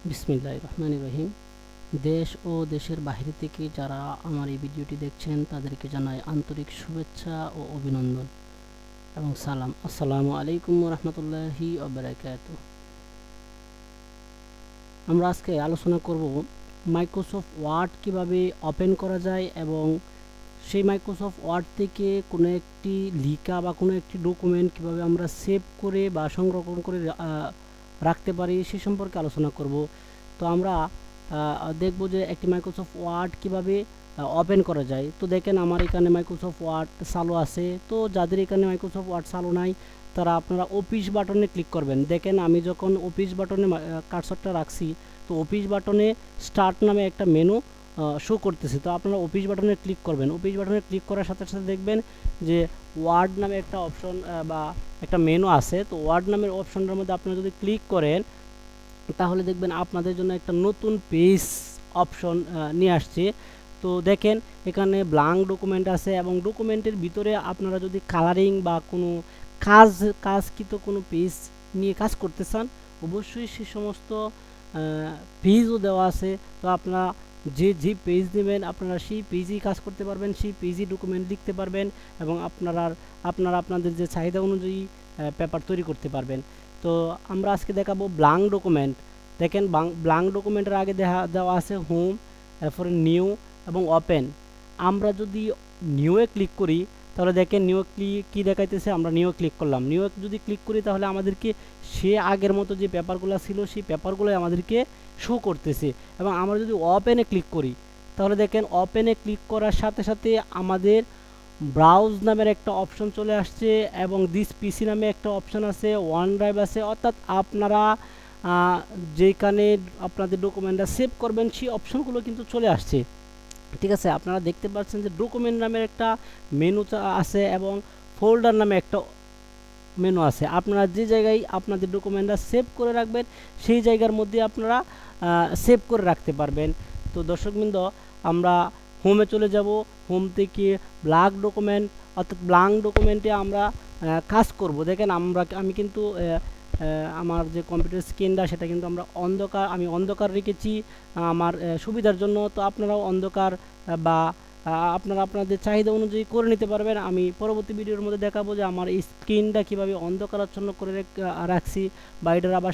বিসমিল্লাহির রহমানির রহিম। দেশ ও দেশের বাইরে থেকে যারা আমার এই ভিডিওটি দেখছেন তাদেরকে জানাই আন্তরিক শুভেচ্ছা ও অভিনন্দন এবং সালাম। আসসালামু আলাইকুম রহমতুল্লাহি ওবারাকাতু। আমরা আজকে আলোচনা করব মাইক্রোসফট ওয়ার্ড কিভাবে ওপেন করা যায় এবং সেই মাইক্রোসফট ওয়ার্ড থেকে কোনো একটি লিখা বা কোনো একটি ডকুমেন্ট কিভাবে আমরা সেভ করে বা সংরক্ষণ করে রাখতে পারি সে সম্পর্কে আলোচনা করব। তো আমরা দেখব যে একটি মাইক্রোসফট ওয়ার্ড কিভাবে ওপেন করা যায়। তো দেখেন আমার এখানে মাইক্রোসফট ওয়ার্ড চালু আছে। তো যাদের এখানে মাইক্রোসফট ওয়ার্ড চালু নাই তারা আপনারা অফিস বাটনে ক্লিক করবেন। দেখেন আমি যখন অফিস বাটনে কার্সরটা রাখছি তো অফিস বাটনে স্টার্ট নামে একটা মেনু শো করতেছে। তো আপনারা অফিস বাটনে ক্লিক করবেন। অফিস বাটনে ক্লিক করার সাথে সাথে দেখবেন যে ওয়ার্ড নামে একটা অপশন বা একটা মেনু আছে। তো ওয়ার্ড নামের অপশনটার মধ্যে আপনারা যদি ক্লিক করেন তাহলে দেখবেন আপনাদের জন্য একটা নতুন পেজ অপশন নিয়ে আসছে। তো দেখেন এখানে ব্ল্যাঙ্ক ডকুমেন্ট আছে এবং ডকুমেন্টের ভিতরে আপনারা যদি কালারিং বা কোনো কাজকৃত কোনো পেজ নিয়ে কাজ করতে চান অবশ্যই সে সমস্ত পেজও দেওয়া আছে। তো আপনারা যে পেজ নেবেন আপনারা সেই পেজেই কাজ করতে পারবেন, সেই পেজই ডকুমেন্ট লিখতে পারবেন এবং আপনারা আপনাদের যে চাহিদা অনুযায়ী পেপার তৈরি করতে পারবেন। তো আমরা আজকে দেখাবো ব্ল্যাঙ্ক ডকুমেন্ট। দেখেন ব্ল্যাঙ্ক ডকুমেন্টের আগে দেওয়া আছে হোম, এরপরে নিউ এবং ওপেন। আমরা যদি নিউয়ে ক্লিক করি তাহলে দেখেন নিউ কি দেখাইতেছে, আমরা নিউ ক্লিক করলাম। নিউ যদি ক্লিক করি তাহলে আমাদেরকে সে আগের মতো যে পেপারগুলো ছিল সেই পেপারগুলো আমাদেরকে শো করতেছে। এবং আমরা যদি ওপেনে ক্লিক করি তাহলে দেখেন ওপেনে ক্লিক করার সাথে সাথে আমাদের ব্রাউজ নামের একটা অপশন চলে আসছে এবং দিস পিসি নামে একটা অপশন আছে, ওয়ান ড্রাইভ আছে। অর্থাৎ আপনারা যেখানে আপনাদের ডকুমেন্টটা সেভ করবেন সেই অপশনগুলো কিন্তু চলে আসছে। ঠিক আছে, আপনারা দেখতে পাচ্ছেন যে ডকুমেন্ট নামের একটা মেনু আছে এবং ফোল্ডার নামে একটা মেনু আছে। আপনারা যে জায়গায় আপনাদের ডকুমেন্টটা সেভ করে রাখবেন সেই জায়গার মধ্যে আপনারা সেভ করে রাখতে পারবেন। তো দর্শকবৃন্দ, আমরা হোমে চলে যাব। হোম থেকে ব্ল্যাঙ্ক ডকুমেন্ট, অর্থাৎ ব্ল্যাঙ্ক ডকুমেন্টে আমরা কাজ করব। দেখেন আমি কিন্তু আমার যে কম্পিউটার স্ক্রিনটা সেটা কিন্তু আমি অন্ধকার রেখেছি আমার সুবিধার জন্য। তো আপনারাও অন্ধকার বা আপনারা আপনাদের চাহিদা অনুযায়ী করে নিতে পারবেন। আমি পরবর্তী ভিডিওর মধ্যে দেখাবো যে আমার এই স্ক্রিনটা কীভাবে অন্ধকারাচ্ছন্ন করে রাখছি বা এটার আবার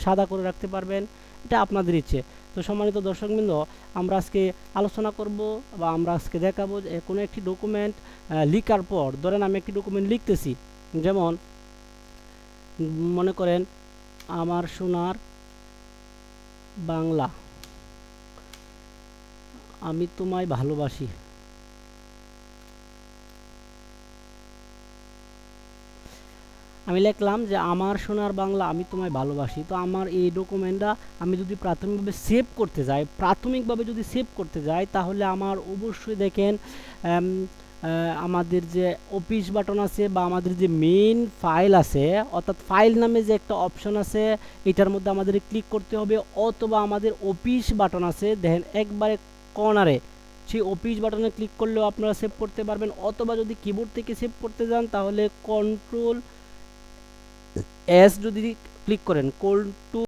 সাদা করে রাখতে পারবেন, এটা আপনাদের ইচ্ছে। তো সম্মানিত দর্শকবৃন্দ, আমরা আজকে আলোচনা করব বা আমরা আজকে দেখাবো যে কোনো একটি ডকুমেন্ট লিখার পর, ধরেন আমি একটি ডকুমেন্ট লিখতেছি, যেমন মনে করেন আমার সোনার বাংলা, আমি তোমায় ভালোবাসি। আমি লিখলাম যে আমার সোনার বাংলা, আমি তোমায় ভালোবাসি। তো আমার এই ডকুমেন্টটা আমি যদি প্রাথমিকভাবে যদি সেভ করতে যাই তাহলে আমার অবশ্যই দেখেন আমাদের যে অফিস বাটন আছে বা আমাদের যে মেইন ফাইল আছে, অর্থাৎ ফাইল নামে যে একটা অপশন আছে এটার মধ্যে আমাদের ক্লিক করতে হবে, অথবা আমাদের অফিস বাটন আছে দেখেন একবারে কর্নারে, সেই অফিস বাটনে ক্লিক করলেও আপনারা সেভ করতে পারবেন। অথবা যদি কিবোর্ড থেকে সেভ করতে যান তাহলে কন্ট্রোল এস যদি ক্লিক করেন,